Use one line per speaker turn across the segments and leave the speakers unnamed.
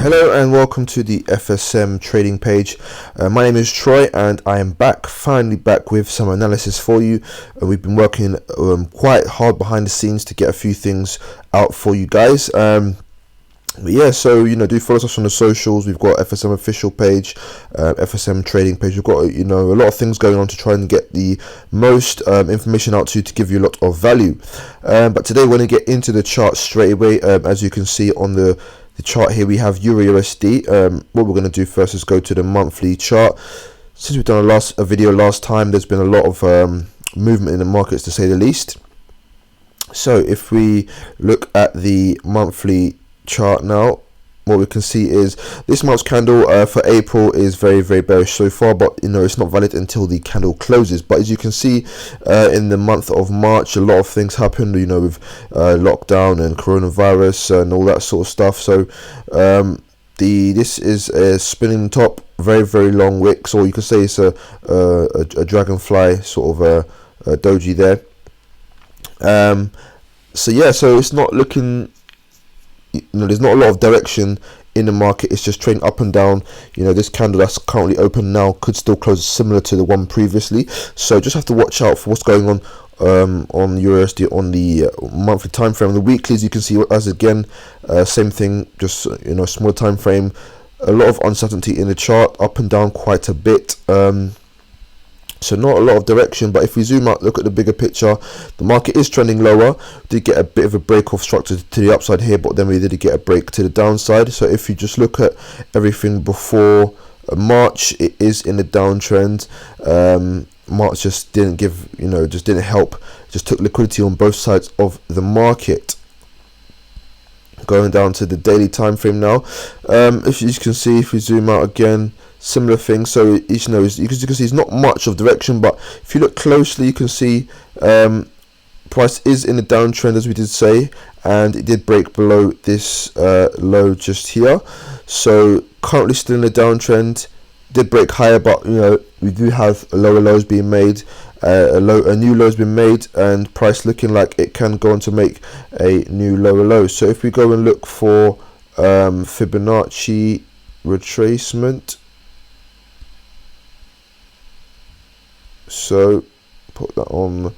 Hello and welcome to the FSM Trading page. My name is Troy and I am finally back with some analysis for you. We've been working quite hard behind the scenes to get a few things out for you guys. But yeah, so do follow us on the socials. We've got FSM official page, FSM Trading page. We've got a lot of things going on to try and get the most information out to you to give you a lot of value. But today we're going to get into the chart straight away. As you can see on the chart here, we have Euro USD. What we're going to do first is go to the monthly chart. Since we've done a video last time, there's been a lot of movement in the markets, to say the least. So if we look at the monthly chart now, what we can see is this month's candle for April is very bearish so far, but it's not valid until the candle closes. But as you can see, in the month of March, a lot of things happened, with lockdown and coronavirus and all that sort of stuff. So this is a spinning top, very long wicks, or you could say it's a dragonfly sort of a doji there. So it's not looking, there's not a lot of direction in the market. It's just trading up and down. This candle that's currently open now could still close similar to the one previously, so just have to watch out for what's going on USD on the monthly time frame. The weeklies, you can see as again, same thing, just smaller time frame, a lot of uncertainty in the chart, up and down quite a bit. So not a lot of direction, but if we zoom out, look at the bigger picture, the market is trending lower. We did get a bit of a break off structure to the upside here, but then we did get a break to the downside. So if you just look at everything before March, it is in a downtrend. March just didn't give, just didn't help. Just took liquidity on both sides of the market. Going down to the daily time frame now, if you can see, if we zoom out again, similar thing. So you can see it's not much of direction, but if you look closely, you can see price is in a downtrend, as we did say, and it did break below this low just here. So currently still in a downtrend, did break higher, but we do have lower lows being made. A new low has been made, and price looking like it can go on to make a new lower low. So if we go and look for Fibonacci retracement, so put that on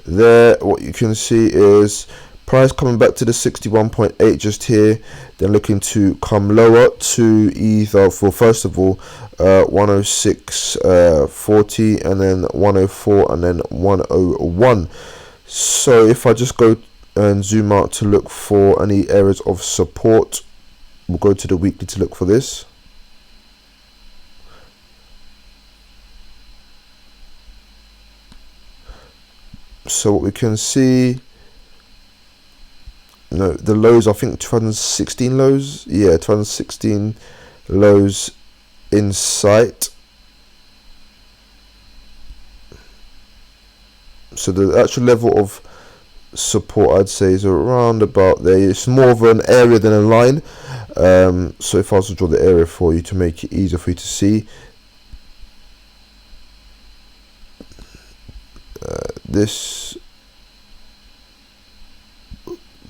there, what you can see is price coming back to the 61.8 just here, then looking to come lower to either, for first of all 106.40, and then 104, and then 101. So if I just go and zoom out to look for any areas of support, we'll go to the weekly to look for this. So what we can see, the lows, I think 2016 lows, 2016 lows in sight. So the actual level of support, I'd say, is around about there. It's more of an area than a line. So if I was to draw the area for you to make it easier for you to see, this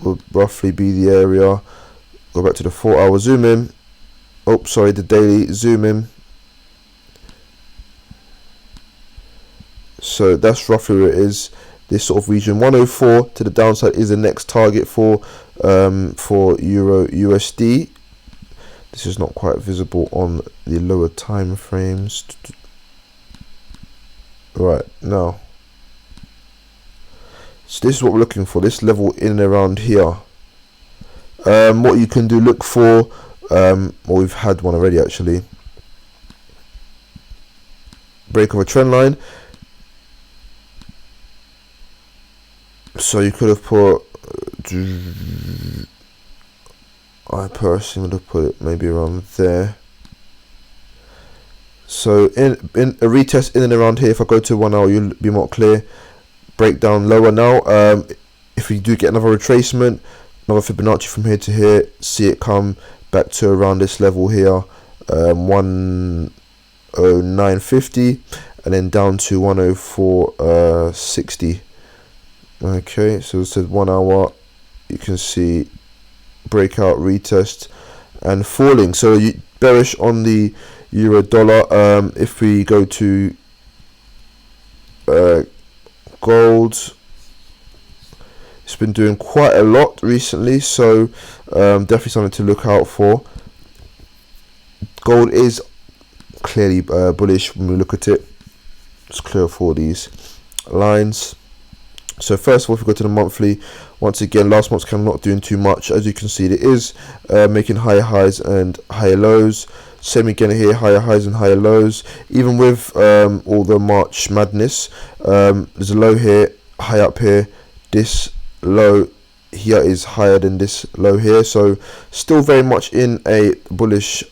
would roughly be the area. Go back to the 4 hour zoom in. Oh, sorry, the daily zoom in. So that's roughly where it is. This sort of region, 104 to the downside, is the next target for Euro USD. This is not quite visible on the lower time frames. Right now, so this is what we're looking for, this level in and around here. What you can do, look for, well, we've had one already actually, break of a trend line. So you could have put, I personally would have put it maybe around there. So in a retest in and around here, if I go to 1 hour, you'll be more clear. Break down lower now. If we do get another retracement, another Fibonacci from here to here, see it come back to around this level here, 109.50, and then down to 104.60. Okay, so it said 1 hour, you can see breakout, retest, and falling. So you bearish on the euro dollar. If we go to gold, it's been doing quite a lot recently, so definitely something to look out for. Gold is clearly bullish when we look at it. Let's clear for these lines. So first of all, if we go to the monthly, once again, last month's candle not doing too much. As you can see, it is making higher highs and higher lows. Same again here, higher highs and higher lows. Even with all the March madness, there's a low here, high up here. This low here is higher than this low here. So still very much in a bullish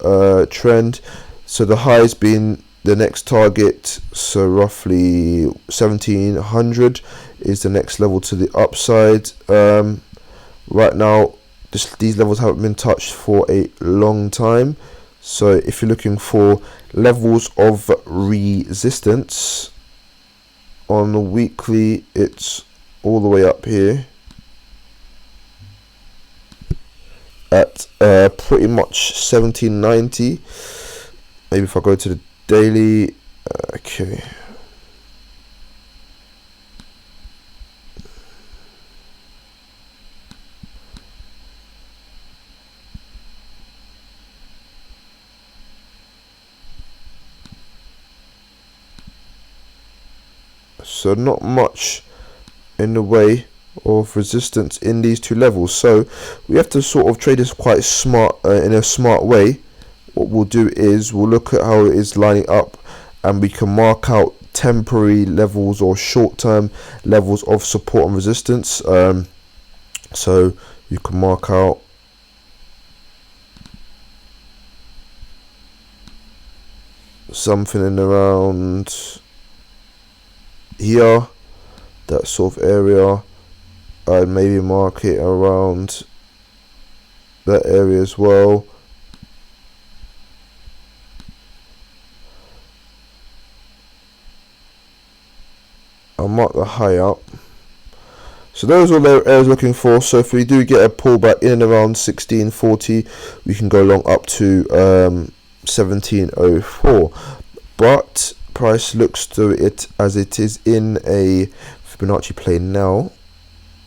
trend. So the highs being the next target, so roughly 1700 is the next level to the upside. Right now these levels haven't been touched for a long time, so if you're looking for levels of resistance on the weekly, it's all the way up here at pretty much 1790. Maybe if I go to the daily, okay, so not much in the way of resistance in these two levels. So we have to sort of trade this quite smart, in a smart way. What we'll do is we'll look at how it is lining up, and we can mark out temporary levels or short-term levels of support and resistance. So you can mark out something in around here, that sort of area. I'd maybe mark it around that area as well. I'll mark the high up. So those are the areas looking for. So if we do get a pullback in and around 1640, we can go long up to 1704. But price looks to it as it is in a Fibonacci plane now,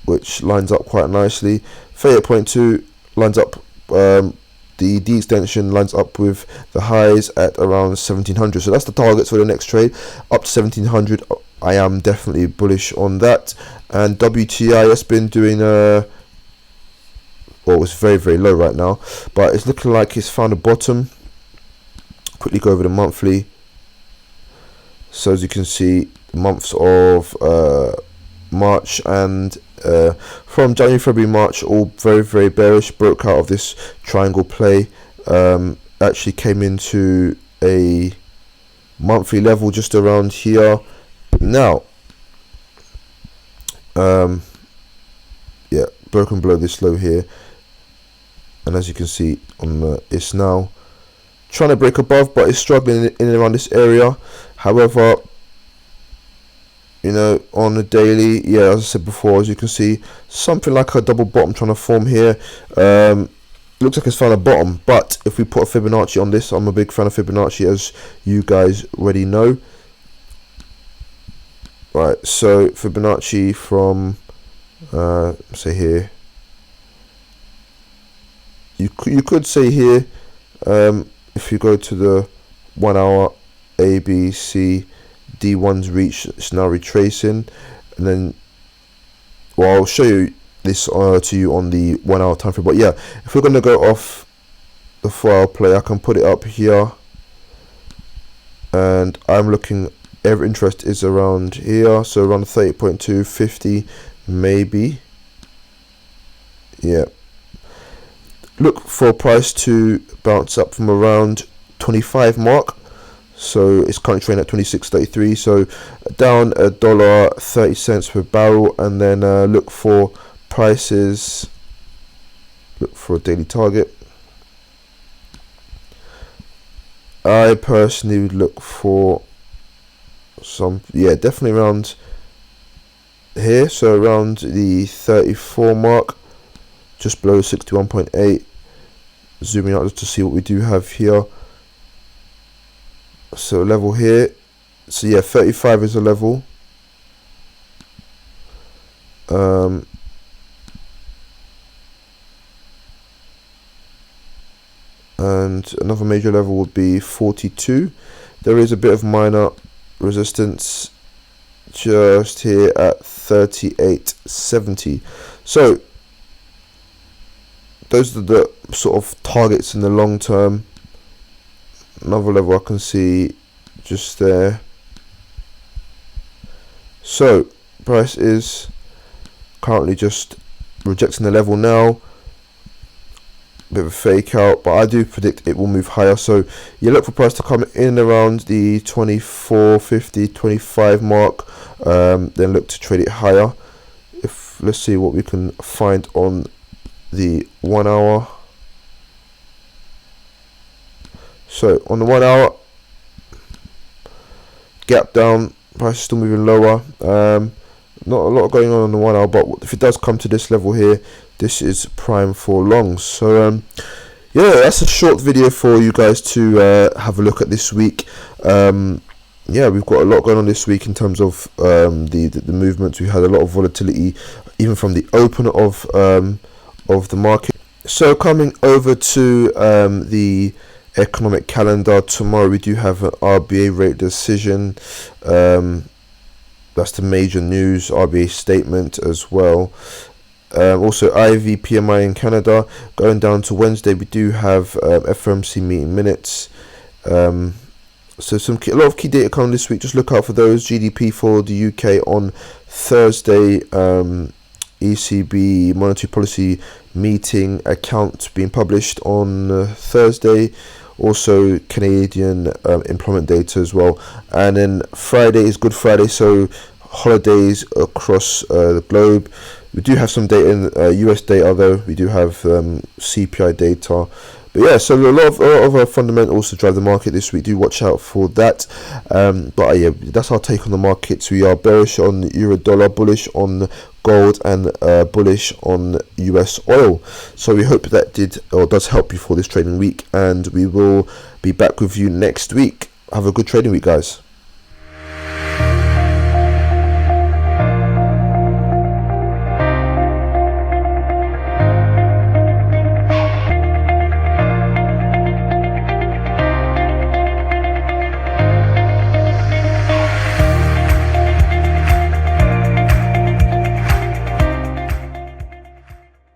which lines up quite nicely. 38.2 lines up, the D extension lines up with the highs at around 1700. So that's the targets for the next trade, up to 1700. I am definitely bullish on that. And WTI has been doing well, it's very, very low right now, but it's looking like it's found a bottom. Quickly go over the monthly. So as you can see, the months of March and from January, February, March, all very, very bearish. Broke out of this triangle play, actually came into a monthly level just around here. Now, yeah, broken below this low here, and as you can see on the, it's now trying to break above, but it's struggling in and around this area. However, you know, on the daily, yeah, as I said before, as you can see, something like a double bottom trying to form here. Looks like it's found a bottom, but if we put a Fibonacci on this, I'm a big fan of Fibonacci, as you guys already know. Right, so Fibonacci from say here, you could say here, if you go to the 1 hour, A, B, C, D1's reach, it's now retracing, and then, well, I'll show you this to you on the 1 hour time frame. But yeah, if we're going to go off the 4 hour play, I can put it up here, and I'm looking, every interest is around here, so around 30.2, 50 maybe. Yeah, look for price to bounce up from around 25 mark. So it's currently trading at 26.33, so down $1.30 per barrel, and then look for prices, look for a daily target. I personally would look for some, yeah, definitely around here, so around the 34 mark, just below 61.8. zooming out just to see what we do have here. So level here, so yeah, 35 is a level. And another major level would be 42. There is a bit of minor resistance just here at 38.70. So those are the sort of targets in the long term. Another level I can see just there. So price is currently just rejecting the level now. Bit of a fake out, but I do predict it will move higher. So you look for price to come in around the 24.50, 25 mark, then look to trade it higher. Let's see what we can find on the 1 hour. So on the 1 hour, gap down, price is still moving lower. Not a lot going on the 1 hour, but if it does come to this level here, this is prime for longs. So yeah, that's a short video for you guys to have a look at this week. Yeah, we've got a lot going on this week in terms of the movements. We had a lot of volatility even from the open of the market. So coming over to the economic calendar, tomorrow we do have an RBA rate decision. That's the major news, RBA statement as well. Also IV PMI in Canada. Going down to Wednesday, we do have FOMC meeting minutes. So a lot of key data coming this week. Just look out for those. GDP for the UK on Thursday. ECB monetary policy meeting account being published on Thursday. Also Canadian employment data as well. And then Friday is Good Friday, so holidays across the globe. We do have some data in US data though. We do have CPI data. But yeah, so a lot of fundamentals to drive the market this week. Do watch out for that. But yeah, that's our take on the markets. We are bearish on euro dollar, bullish on gold, and bullish on US oil. So we hope that does help you for this trading week, and we will be back with you next week. Have a good trading week, guys.